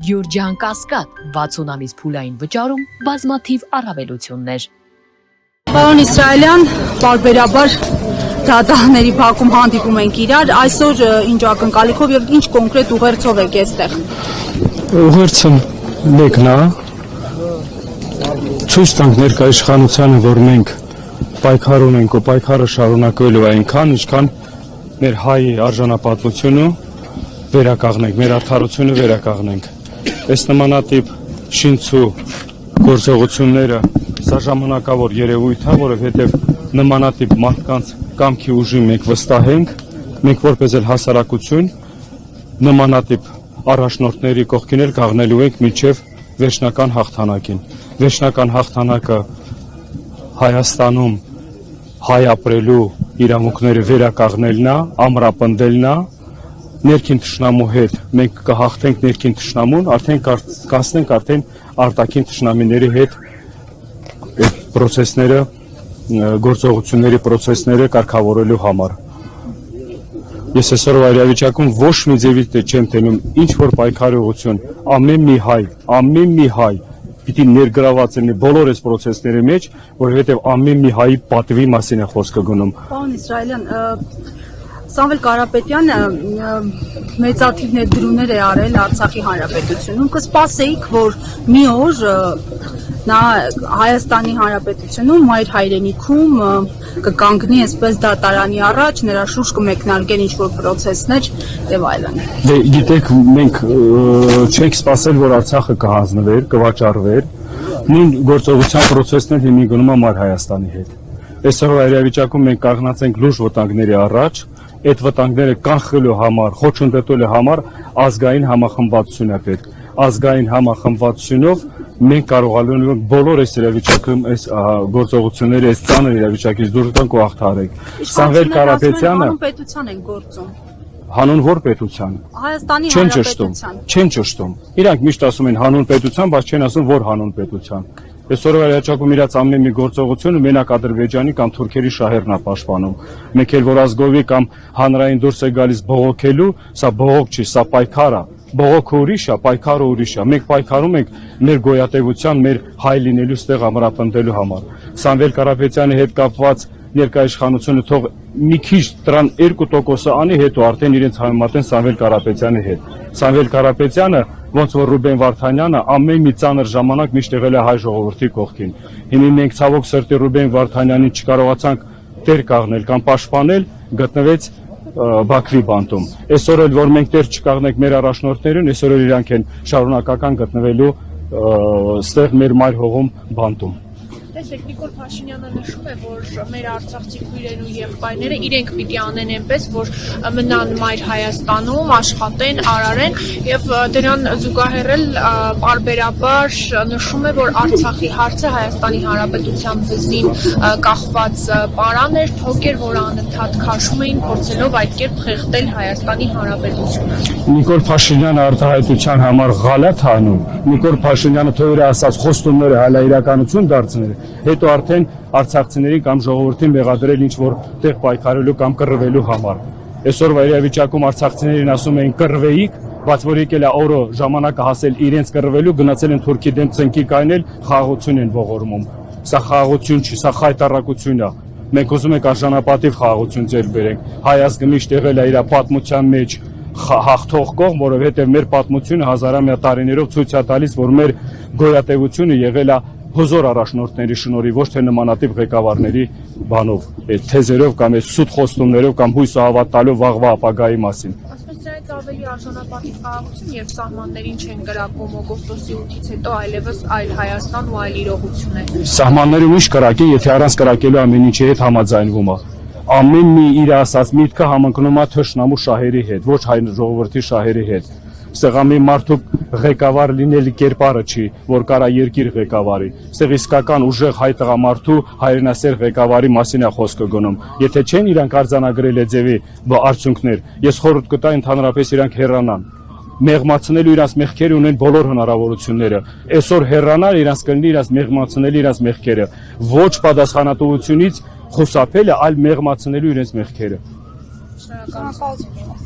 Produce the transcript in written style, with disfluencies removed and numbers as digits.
Գյուրջան Կասկադ 60 ամիս փուլային վճարում բազմաթիվ առավելություններ։ Պարոն Իսրայելյան, պարբերաբար դատաների բակում հանդիպում ենք իրար, այսօր ինչ ակնկալիքով եւ ինչ կոնկրետ ուղերձով եք այստեղ։ Ուղերձը մեկն է, ցույց տանք ներկայիշխանությանը, որ մենք պայքար ունենք ու պայքարը շարունակվելու է այնքան, ինչքան մեր հայ արժանապատվությունը վերականգնենք, մեր արդարությունը վերականգնենք։ Այս նմանատիպ շինցու գործողությունները սա ժամանակավոր երևույթ է, որովհետև նմանատիպ մարդկանց կամքի ուժի մենք վստահենք, մենք որպես էլ հասարակություն նմանատիպ առաջնորդների կողքին էլ կանգնելու ենք մինչև վերջնական հաղթանակին։ Վերջնական հաղթանակը Հայաստանում հայ ապրելու իրավունքները վերականգնելն է, ամրապնդելն է, ներքին թշնամու հետ մենք կհաղթենք ներքին թշնամուն, արդեն կասնենք արդեն արտաքին թշնամիների հետ այդ process-ները, գործողությունների process-ները կարգավորելու համար։ Ես այսօրվա իրավիճակում ոչ մի ձևի չեմ տենում ինչ որ պայքարողություն, ամեն մի հայ պիտի ներգրաված լինի բոլոր այս process-ների մեջ, որովհետև ամեն մի հայի պատվի մասին է խոսքը գնում։ Պարոն Իսրայելյան, Սամվել Կարապետյանը մեծաթիվ ներդրումներ է արել Արցախի Հանրապետությունում, կսպասեիք, որ մի օր նա Հայաստանի Հանրապետությունում, մայր հայրենիքում կկանգնի այսպես դատարանի առաջ, նրա շուրջ կմեկնարկեն ինչ-որ պրոցեսներ եւ այլն։ Դե գիտեք, մենք չենք սպասել, որ Արցախը կհանձնվեր, կվաճառվեր, նույն գործողության պրոցեսներ հիմի գնում է մայր Հայաստանի հետ։ Այսօրվա իրավիճակում մենք կանգնած ենք լուրջ վտանգների առաջ, այդ վտանգները կանխելու համար, խոչընդոտելու համար ազգային համախմբվածություն է պետք։ Ազգային համախմբվածությունով մենք կարողանալու ենք բոլոր այս իրավիճակում այս գործողությունները այս ծանր իրավիճակից դուրս գանք ու հաղթահարենք։ Սամվել Կարապետյանը հանուն պետության են գործում։ Հանուն որ պետության։ Հայաստանի Հանրապետության։ Չեն ճշտում։ Իրանք միշտ ասում են հանուն պետության, բայց չեն ասում որ հանուն պետության։ Այսօրվա իրավիճակում իրաց ամեն մի գործողությունը մենակ Ադրբեջանի կամ թուրքերի շահերն է պաշտպանում։ Մեկ էլ որ ազգովի կամ հանրային դուրս է գալիս բողոքելու, սա բողոք չի, սա պայքար է։ Բողոքը ուրիշ է, պայքարը ուրիշ է։ Մենք պայքարում ենք մեր գոյատևության, մեր հայ լինելու ստեղ ամրապնդելու համար։ Սամվել Կարապետյանի հետ կապված ներկայիշխանությունը թող մի քիչ դրան 2%-ը անի, հետո արդեն իրենց համեմատեն Սամվել Կարապետյանի հետ։ Սամվել Կարապետյանը ոնց որ Ռուբեն Վարդանյանը ամեն մի ծանր ժամանակ միշտ եղել է հայ ժողովրդի կողքին։ Հիմա մենք ցավոք սրտի Ռուբեն Վարդանյանին չկարողացանք տեր կանգնել կամ պաշտպանել, գտնվեց Բաքվի բանտում։ Այսօր էլ որ մենք տեր չկանգնենք մեր առաջնորդներին, այսօր էլ իրանք են շարունակական գտնվելու ստեղ մեր մայր հողում բանտում։ Տեսեք, Նիկոլ Փաշինյանը նշում է, որ մեր արցախցի քույրերն ու եղբայրները իրենք պիտի անեն այնպես, որ մնան մայր Հայաստանում, աշխատեն, արարեն եւ դրան զուգահեռել պարբերաբար նշում է, որ Արցախի հարցը Հայաստանի Հանրապետության վզին կախված պարան էր, թոք էր, որ անընդհատ քաշում էին, փորձելով այդ կերպ խեղդել Հայաստանի Հանրապետությունը։ Նիկոլ Փաշինյանը արտահայտության համար գալաթ անում, Նիկոլ Փաշինյանը թողել է ասած խոստումները հալա իրականություն դարձնել, հետո արդեն արցախցիներին կամ ժողովրդին մեղադրել ինչ որ տեղ պայքարելու կամ կռվելու համար։ Այսօրվա իրավիճակում արցախցիներին ասում էին կռվեիք, բայց որ եկել է օրը ժամանակը հասել իրենց կռվելու, գնացել են Թուրքի դեմ ծնկի կայնել, խաղաղություն են ողորմում։ Սա խաղաղություն չի, սա խայտարակություն է։ Մենք ուզում ենք արժանապատիվ խաղաղություն ձեռք բերենք։ Հայ ազգը միշտ եղել է իր պատմության մեջ հաղթող կողմ, որովհետև մեր պատմությունը հազարամյա տարիներով ցույց է տալիս, որ մեր գոյատևությունը եղել է հզոր առաջնորդների շնորհիվ, ոչ թե նմանատիպ ղեկավարների բանով, այդ թեզերով կամ այդ սուտ խոստումներով կամ հույս ու հավատ տալով վաղվա ապագայի մասին։ Ասես դրանից ավելի արժանապատիվ խաղաղություն եւ սահմաններին չեն կրակում օգոստոսի 8-ից հետո այլևս այլ Հայաստան ու այլ իրողություն է։ Սահմանները ուրիշ կրակի, եթե առանց կրակելու ամեն ինչի հետ համաձայնվում է։ Ամեն մի իր ասած միտքը համընկնում է թշնամու շահերի հետ, ոչ հայ ժողովրդի շահերի հետ։ Ստեղ ամեն մարդու ղեկավար լինելի կերպարը չի, որ կարա երկիր ղեկավարի։ Ստեղ իսկական ուժեղ հայ տղամարդու հայրենասեր ղեկավարի մասին է խոսքը գնում։ Եթե չեն իրանք արձանագրել այդ ձևի արդյունքներ, ես խորհուրդ կտա ընդհանրապես իրանք հեռանան։ Մեղմացնելու իրաց մեղքերը ունեն բոլոր հնարավորությունները։ Այսօր հեռանալ իրանք կլինի իրանք մեղմացնելու իրանք մեղքերը։ Ոչ պատասխանատվությունից խուսափելը, այլ մեղմացնելու իրենց մեղքերը։ Շնորհակալություն։